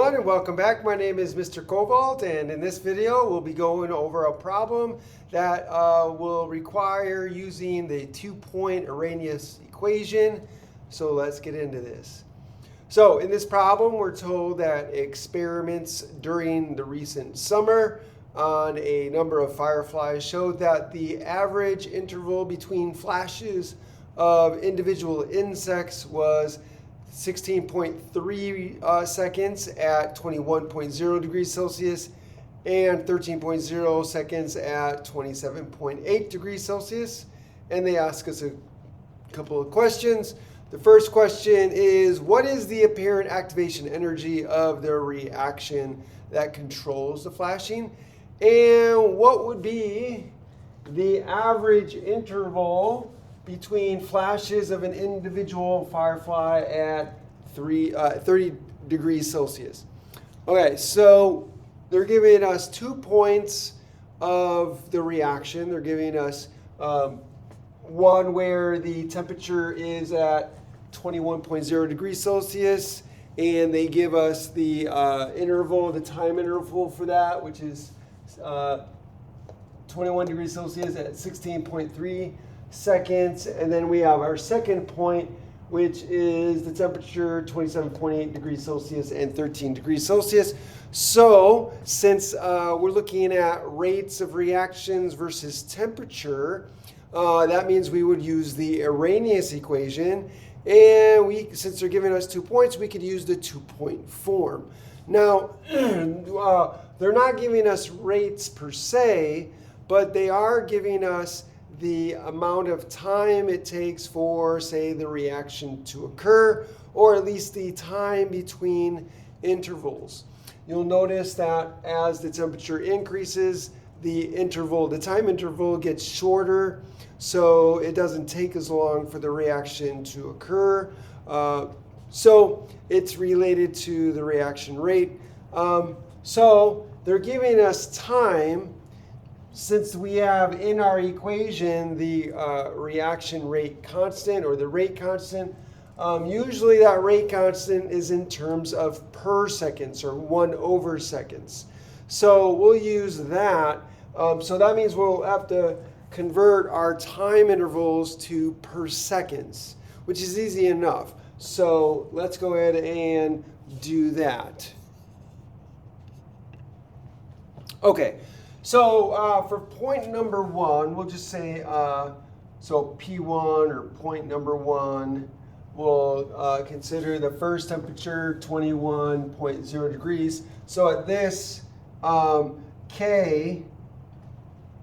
everyone, and welcome back. My name is Mr. Cobalt, and in this video we'll be going over a problem that will require using the two-point Arrhenius equation. So let's get into this. So in this problem we're told that experiments during the recent summer on a number of fireflies showed that the average interval between flashes of individual insects was 16.3 seconds at 21.0 degrees Celsius and 13.0 seconds at 27.8 degrees Celsius. And they ask us a couple of questions. The first question is, what is the apparent activation energy of the reaction that controls the flashing? And what would be the average interval between flashes of an individual firefly at 30 degrees Celsius? Okay, so they're giving us 2 points of the reaction. They're giving us one where the temperature is at 21.0 degrees Celsius, and they give us the interval, the time interval for that, which is 21 degrees Celsius at 16.3 seconds. And then we have our second point, which is the temperature 27.8 degrees Celsius and 13 degrees Celsius. So since we're looking at rates of reactions versus temperature, that means we would use the Arrhenius equation. And since they're giving us 2 points, we could use the 2-point form. Now, they're not giving us rates per se, but they are giving us the amount of time it takes for, say, the reaction to occur, or at least the time between intervals. You'll notice that as the temperature increases, the time interval gets shorter, so it doesn't take as long for the reaction to occur. So it's related to the reaction rate. So they're giving us time. Since we have in our equation the reaction rate constant, or the rate constant, usually that rate constant is in terms of per seconds, or 1 over seconds. So we'll use that. So that means we'll have to convert our time intervals to per seconds, which is easy enough. So let's go ahead and do that. Okay. So for point number 1, we'll just say, so P1, or point number 1, we'll consider the first temperature 21.0 degrees. So at this K,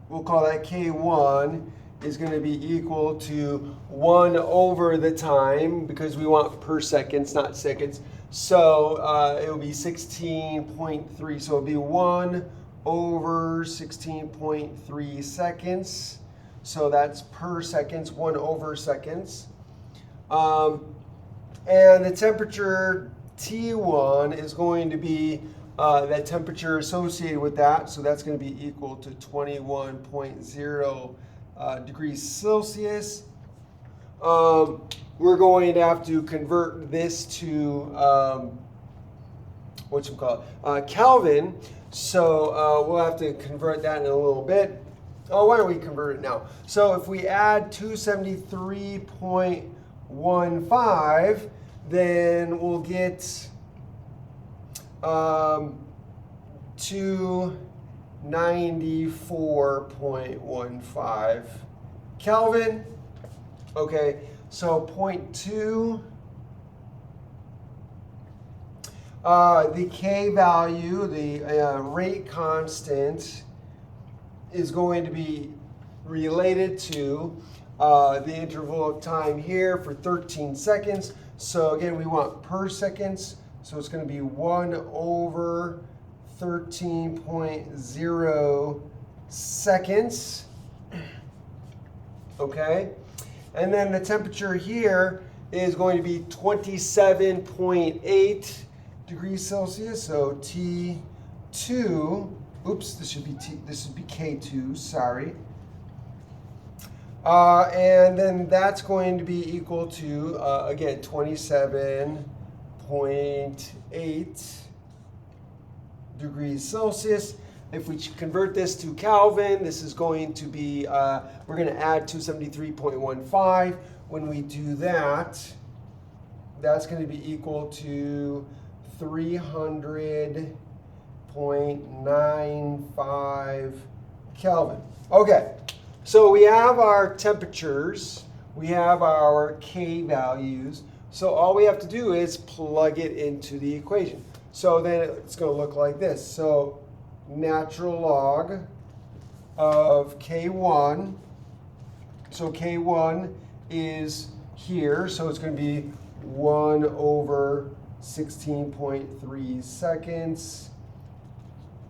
we'll call that K1, is going to be equal to 1 over the time, because we want per seconds, not seconds. So it will be 16.3. So it'll be 1 over 16.3 seconds. So that's per seconds, 1 over seconds. And the temperature T1 is going to be that temperature associated with that. So that's going to be equal to 21.0 degrees Celsius. We're going to have to convert this to Kelvin. So we'll have to convert that in a little bit. Oh, why don't we convert it now? So if we add 273.15, then we'll get 294.15 Kelvin. Okay, so point 2. The K value, the rate constant, is going to be related to the interval of time here for 13 seconds. So again, we want per seconds. So it's going to be 1 over 13.0 seconds. Okay. And then the temperature here is going to be 27.8 degrees Celsius. So T2, this should be K2, sorry. And then that's going to be equal to, again, 27.8 degrees Celsius. If we convert this to Kelvin, this is going to be, we're going to add 273.15. When we do that, that's going to be equal to 300.95 Kelvin. Okay, so we have our temperatures, we have our K values, so all we have to do is plug it into the equation. So then it's going to look like this. So natural log of K1, so K1 is here, so it's going to be 1 over 16.3 seconds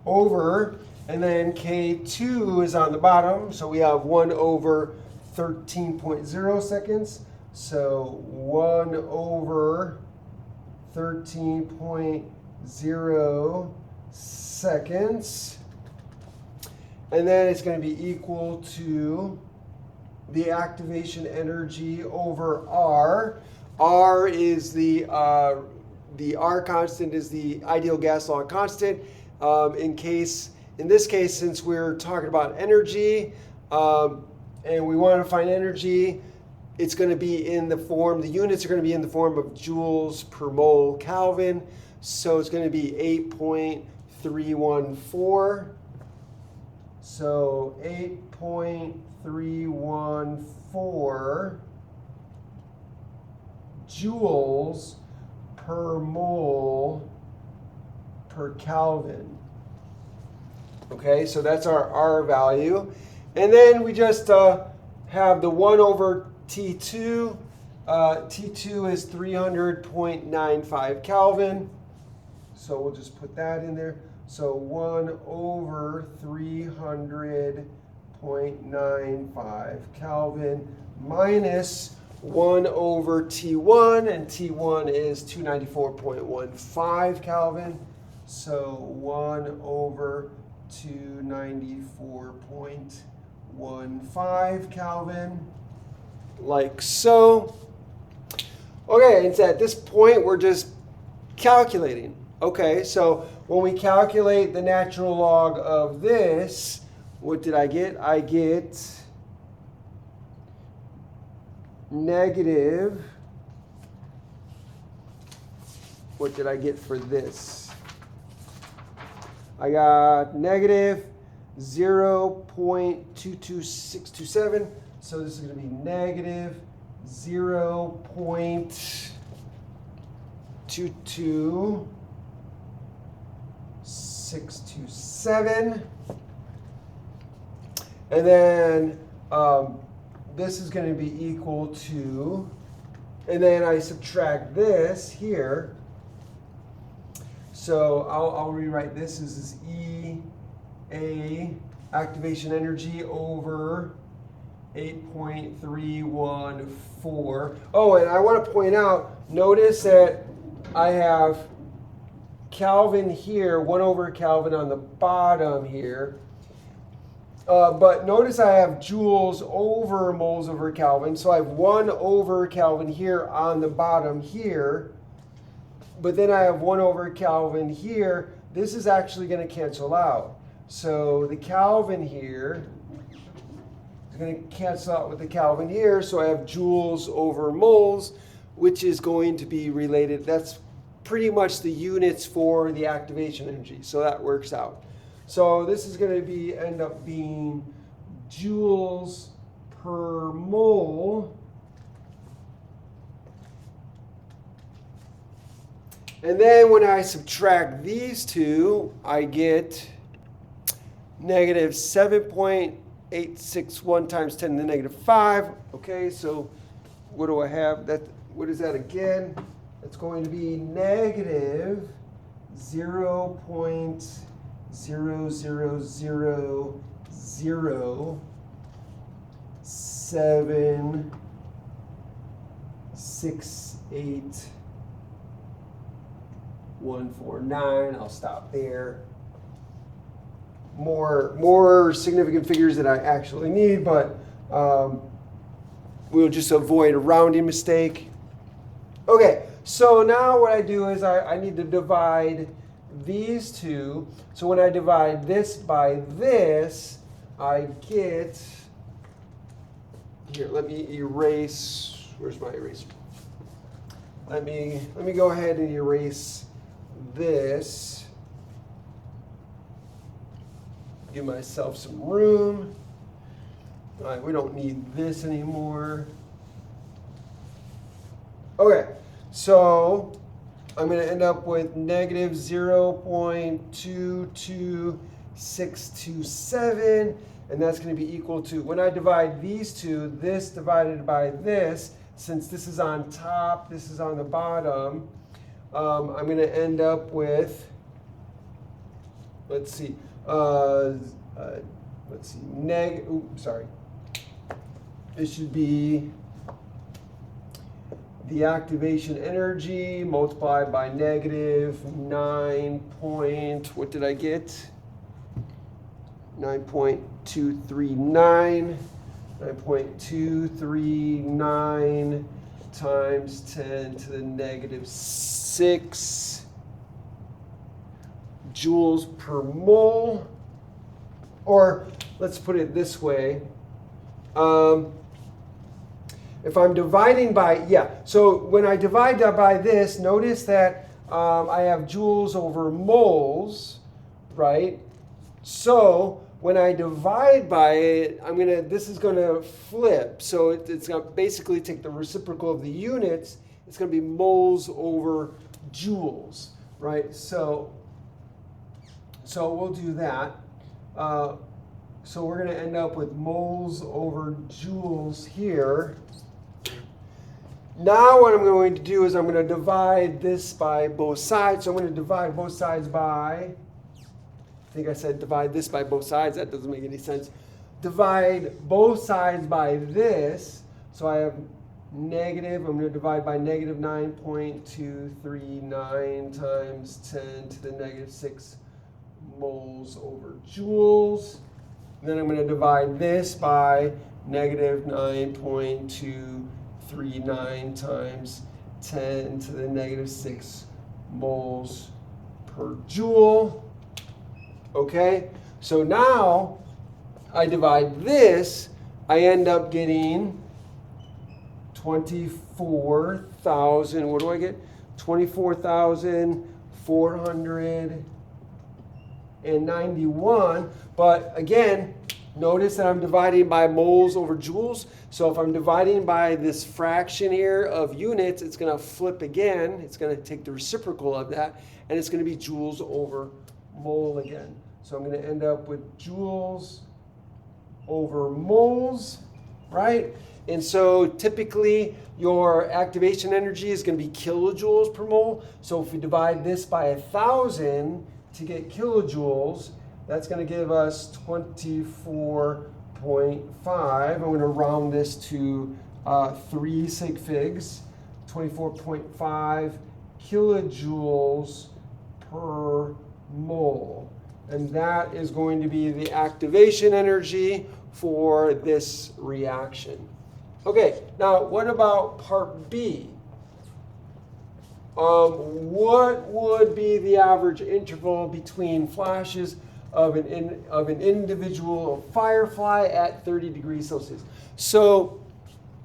over, and then K2 is on the bottom, so we have 1 over 13.0 seconds, so 1 over 13.0 seconds, and then it's going to be equal to the activation energy over R. R is the R constant is the ideal gas law constant. In this case, since we're talking about energy and we want to find energy, it's going to be in the form, the units are going to be in the form of joules per mole Kelvin. So it's going to be 8.314. So 8.314 joules per mole per Kelvin. Okay, so that's our R value. And then we just have the 1 over T2. T2 is 300.95 Kelvin. So we'll just put that in there. So 1 over 300.95 Kelvin minus 1 over T1, and T1 is 294.15 Kelvin. So 1 over 294.15 Kelvin, like so. Okay, and at this point, we're just calculating. Okay, so when we calculate the natural log of this, what did I get? I get negative, what did I get for this? I got negative 0.22627, so this is going to be negative 0.22627, and then this is going to be equal to, and then I subtract this here. So I'll rewrite this as EA activation energy over 8.314. Oh, and I want to point out, notice that I have Kelvin here, 1 over Kelvin on the bottom here. But notice I have joules over moles over Kelvin. So I have 1 over Kelvin here on the bottom here. But then I have 1 over Kelvin here. This is actually going to cancel out. So the Kelvin here is going to cancel out with the Kelvin here. So I have joules over moles, which is going to be related. That's pretty much the units for the activation energy. So that works out. So this is going to end up being joules per mole. And then when I subtract these two, I get negative 7.861 times 10 to the negative 5. Okay, so what do I have? What is that again? It's going to be negative 0.0000768 I'll stop there. More significant figures that I actually need, but we'll just avoid a rounding mistake. Okay, so now what I do is I need to divide these two. So when I divide this by this, I get, here, let me erase, where's my eraser? Let me go ahead and erase this. Give myself some room. All right, we don't need this anymore. Okay, so I'm going to end up with negative 0.22627, and that's going to be equal to, when I divide these two, this divided by this, since this is on top, this is on the bottom, I'm going to end up with, let's see, it should be the activation energy multiplied by negative 9 point, what did I get? 9.239. 9.239 times 10 to the negative 6 joules per mole. Or let's put it this way. If I'm dividing by, so when I divide that by this, notice that I have joules over moles, right? So when I divide by it, this is going to flip. So it's going to basically take the reciprocal of the units. It's going to be moles over joules, right? So we'll do that. So we're going to end up with moles over joules here. Now what I'm going to do is I'm going to divide this by both sides. So I'm going to divide both sides by, I think I said divide this by both sides. That doesn't make any sense. Divide both sides by this. So I have negative, I'm going to divide by negative 9.239 times 10 to the negative 6 moles over joules. And then I'm going to divide this by negative 9.239 times 10 to the negative 6 moles per joule. Okay, so now I divide this, I end up getting 24,000, what do I get? 24,491. But again, notice that I'm dividing by moles over joules. So if I'm dividing by this fraction here of units, it's going to flip again. It's going to take the reciprocal of that, and it's going to be joules over mole again. So I'm going to end up with joules over moles, right? And so typically your activation energy is going to be kilojoules per mole. So if we divide this by 1,000 to get kilojoules, that's going to give us 24.5. I'm going to round this to 3 sig figs. 24.5 kilojoules per mole. And that is going to be the activation energy for this reaction. Okay, now what about part B? What would be the average interval between flashes of an individual firefly at 30 degrees Celsius? So,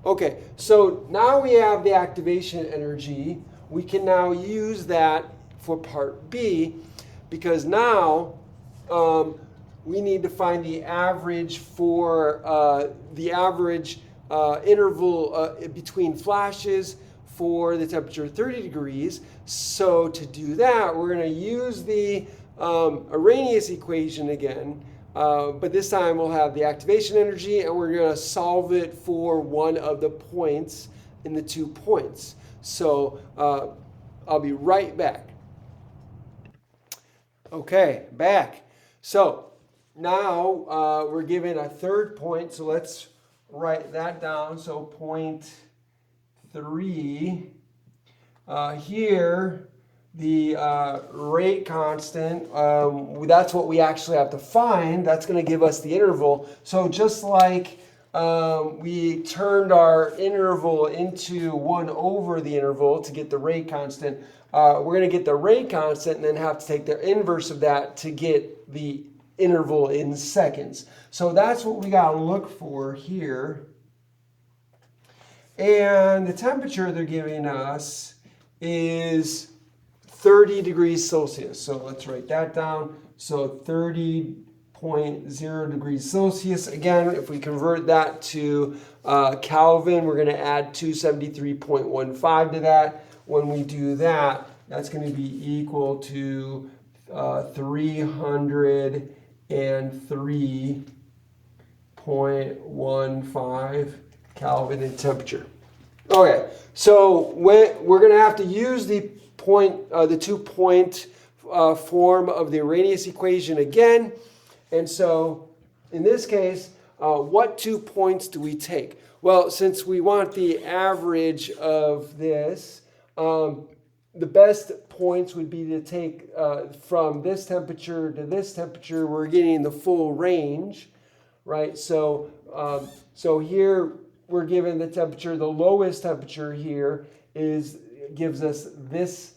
okay, so now we have the activation energy. We can now use that for part B, because now we need to find the average for the average interval between flashes for the temperature 30 degrees. So to do that, we're going to use the Arrhenius equation again, but this time we'll have the activation energy, and we're going to solve it for one of the points in the 2 points. So I'll be right back. Okay, back. So now we're given a third point, so let's write that down. So point 3. Here, the rate constant, that's what we actually have to find. That's going to give us the interval. So just like we turned our interval into 1 over the interval to get the rate constant, we're going to get the rate constant and then have to take the inverse of that to get the interval in seconds. So that's what we got to look for here. And the temperature they're giving us is 30 degrees Celsius. So let's write that down. So 30.0 degrees Celsius. Again, if we convert that to Kelvin, we're going to add 273.15 to that. When we do that, that's going to be equal to 303.15 Kelvin in temperature. Okay, so we're going to have to use the 2-point form of the Arrhenius equation again. And so in this case, what 2 points do we take? Well, since we want the average of this, the best points would be to take from this temperature to this temperature. We're getting the full range, right? So here we're given the temperature. The lowest temperature here gives us this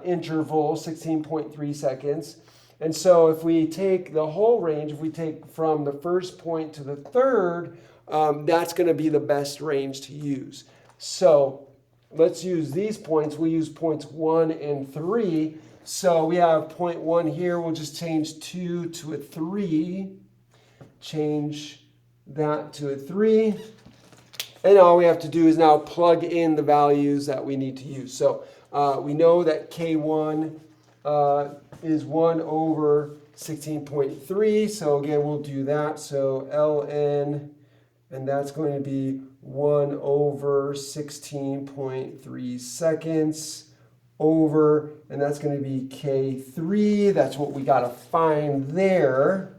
interval, 16.3 seconds. And so if we take the whole range, if we take from the first point to the third, that's going to be the best range to use. So let's use these points. We'll use points 1 and 3. So we have point 1 here. We'll just change 2 to a 3. Change that to a 3. And all we have to do is now plug in the values that we need to use. So we know that K1 is 1 over 16.3. So again, we'll do that. So ln, and that's going to be 1 over 16.3 seconds over, and that's going to be K3. That's what we got to find there.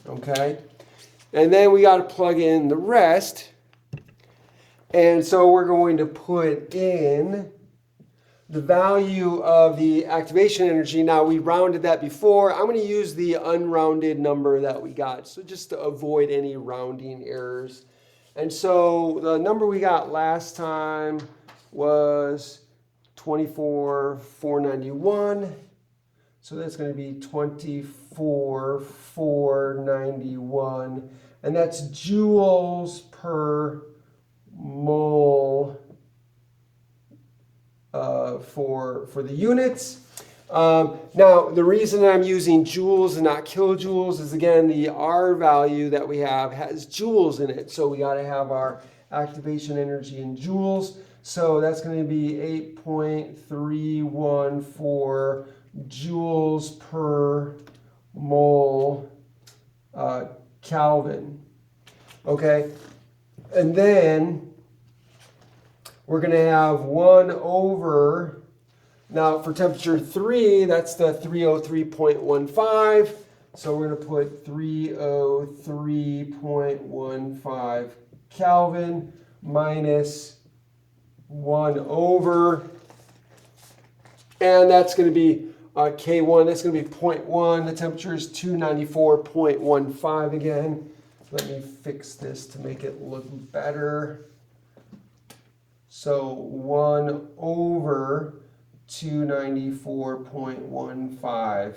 Okay. And then we got to plug in the rest. And so we're going to put in the value of the activation energy. Now, we rounded that before. I'm going to use the unrounded number that we got, so just to avoid any rounding errors. And so the number we got last time was 24,491. So that's going to be 24,491. And that's joules per mole for the units. Now, the reason I'm using joules and not kilojoules is, again, the R value that we have has joules in it. So we got to have our activation energy in joules. So that's going to be 8.314 joules per mole Kelvin. Okay, and then we're going to have 1 over, now for temperature 3, that's the 303.15. So we're going to put 303.15 Kelvin minus 1 over, and that's going to be K1, that's going to be 0.1. The temperature is 294.15 again. Let me fix this to make it look better. So 1 over 294.15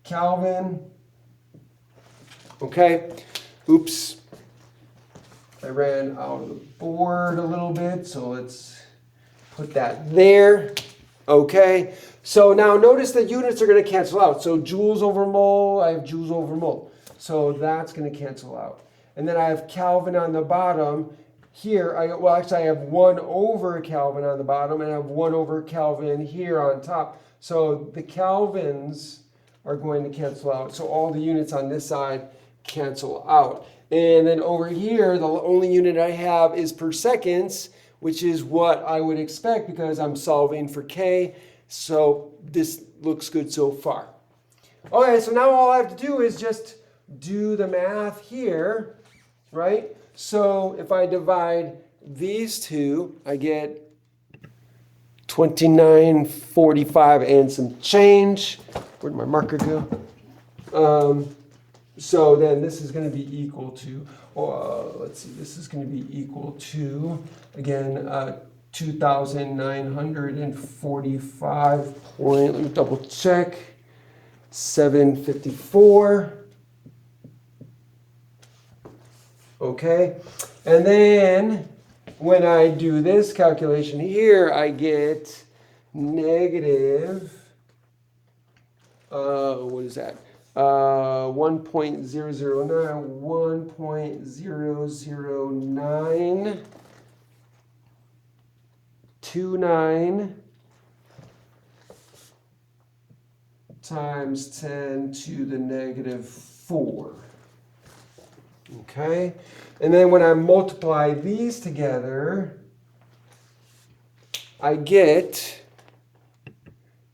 Kelvin. Okay. Oops. I ran out of the board a little bit, so let's put that there. Okay. So now notice the units are going to cancel out. So joules over mole, I have joules over mole. So that's going to cancel out. And then I have Kelvin on the bottom. Here, I have 1 over Kelvin on the bottom, and I have 1 over Kelvin here on top. So the Kelvins are going to cancel out. So all the units on this side cancel out. And then over here, the only unit I have is per seconds, which is what I would expect because I'm solving for K. So this looks good so far. Okay, so now all I have to do is just do the math here, right? So if I divide these two, I get 29.45 and some change. Where'd my marker go? So then this is going to be equal to, let's see, this is going to be equal to, again, 2,945 point, let me double check, 754. Okay, and then when I do this calculation here, I get negative, what is that? 1.009, 1.00929 times 10 to the negative 4. Okay, and then when I multiply these together, I get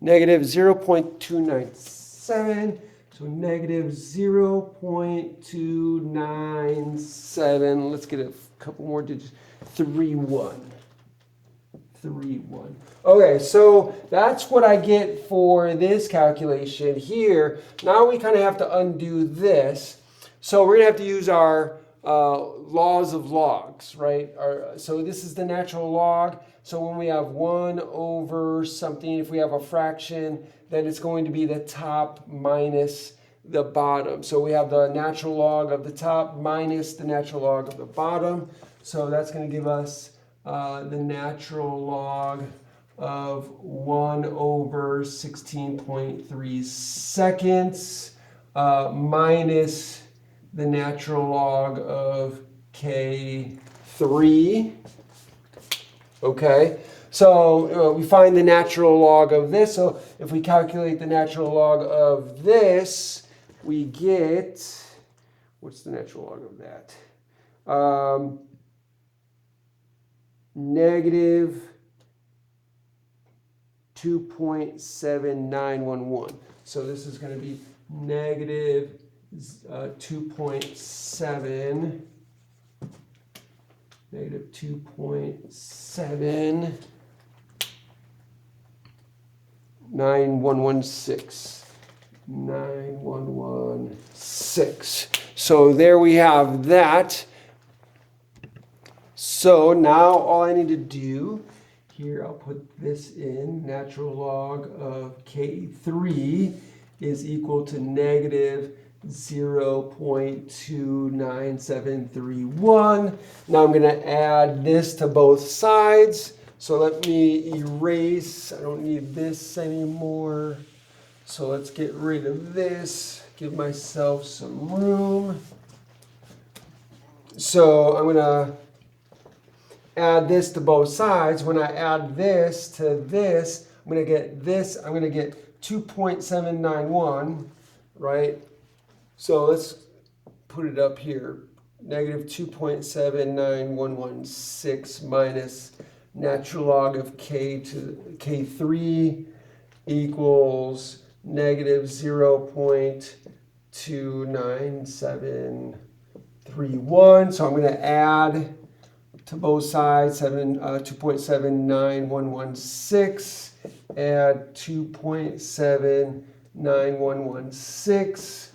negative 0.297, so negative 0.297, let's get a couple more digits, 31. Okay, so that's what I get for this calculation here. Now we kind of have to undo this. So we're going to have to use our laws of logs, right? So this is the natural log. So when we have 1 over something, if we have a fraction, then it's going to be the top minus the bottom. So we have the natural log of the top minus the natural log of the bottom. So that's going to give us the natural log of 1 over 16.3 seconds minus the natural log of K3. Okay, so we find the natural log of this. So if we calculate the natural log of this, we get, what's the natural log of that? Negative 2.7911. So this is going to be negative 2.7, negative 2.79116. So there we have that. So now all I need to do here, I'll put this in, natural log of K3 is equal to negative 0.29731. Now I'm going to add this to both sides. So let me erase. I don't need this anymore. So let's get rid of this. Give myself some room. So I'm going to add this to both sides. When I add this to this, I'm going to get this. I'm going to get 2.791, right? So let's put it up here. Negative 2.79116 minus natural log of K to K3 equals negative 0.29731. So I'm going to add to both sides 2.79116, add 2.79116.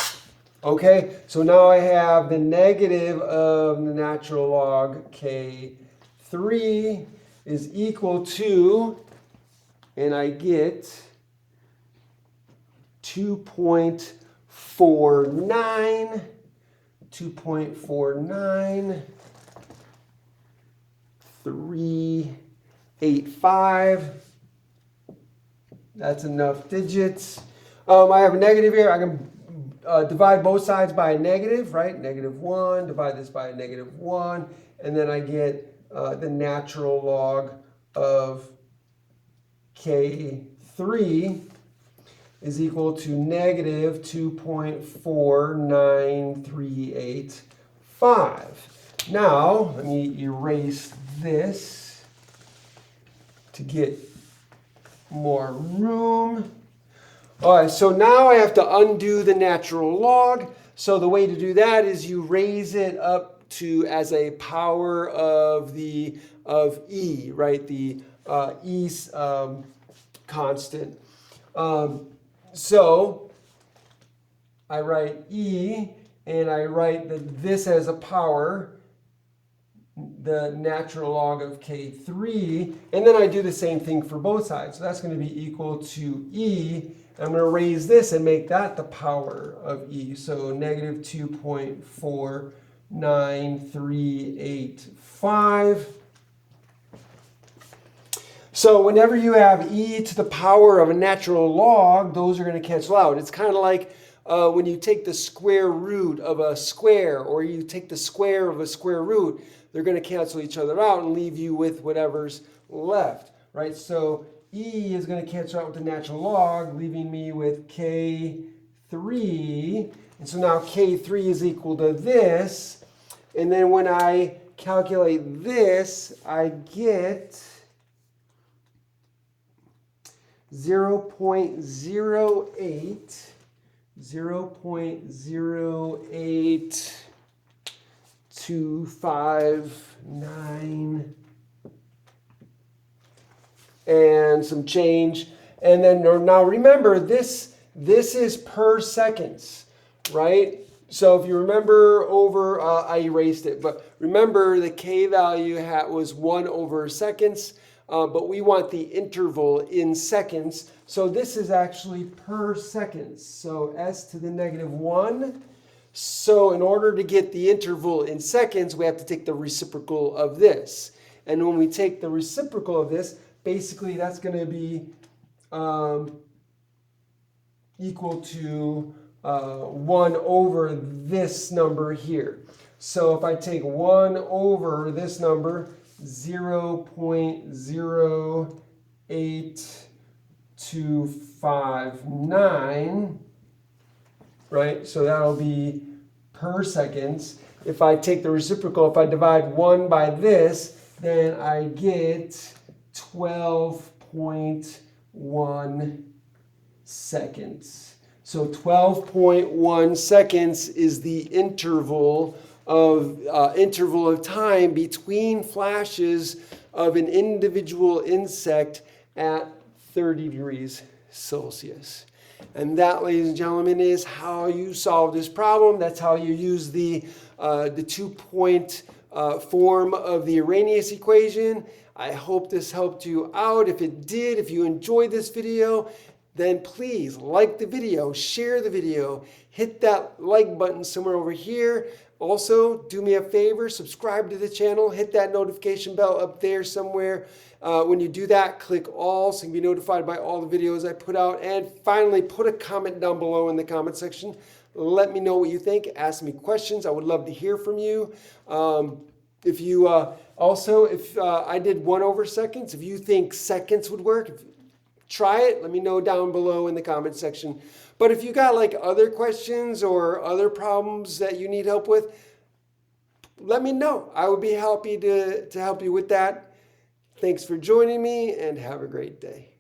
Okay, so now I have the negative of the natural log K3 is equal to, and I get 2.49, 385. That's enough digits. I have a negative here. I can divide both sides by a negative, right? Negative 1, divide this by a negative 1, and then I get the natural log of K3 is equal to negative 2.4935. Now, let me erase this to get more room. All right, so now I have to undo the natural log. So the way to do that is you raise it up to as a power of E, right? The E constant. So I write E, and I write this as a power. the natural log of K3, and then I do the same thing for both sides. So that's going to be equal to E. I'm going to raise this and make that the power of E. So negative 2.49385. So whenever you have E to the power of a natural log, those are going to cancel out. It's kind of like when you take the square root of a square, or you take the square of a square root, they're going to cancel each other out and leave you with whatever's left, right? So E is going to cancel out with the natural log, leaving me with K3. And so now K3 is equal to this. And then when I calculate this, I get 0.0829 and some change. And then now remember, this is per seconds, right? So if you remember over, I erased it, but remember the K value was 1 over seconds, but we want the interval in seconds. So this is actually per seconds. So S to the negative 1. So in order to get the interval in seconds, we have to take the reciprocal of this. And when we take the reciprocal of this, basically that's going to be equal to 1 over this number here. So if I take 1 over this number, 0.08259, right? So that'll be per seconds. If I take the reciprocal, if I divide 1 by this, then I get 12.1 seconds. So 12.1 seconds is the interval of time between flashes of an individual insect at 30 degrees Celsius. And that, ladies and gentlemen, is how you solve this problem. That's how you use the 2-point form of the Arrhenius equation. I hope this helped you out. If it did, if you enjoyed this video, then please like the video, share the video, hit that like button somewhere over here. Also, do me a favor, subscribe to the channel, hit that notification bell up there somewhere. When you do that, click all so you can be notified by all the videos I put out. And finally, put a comment down below in the comment section. Let me know what you think. Ask me questions. I would love to hear from you. If you if I did 1 over seconds, if you think seconds would work, try it. Let me know down below in the comment section. But if you got like other questions or other problems that you need help with, let me know. I would be happy to help you with that. Thanks for joining me and have a great day.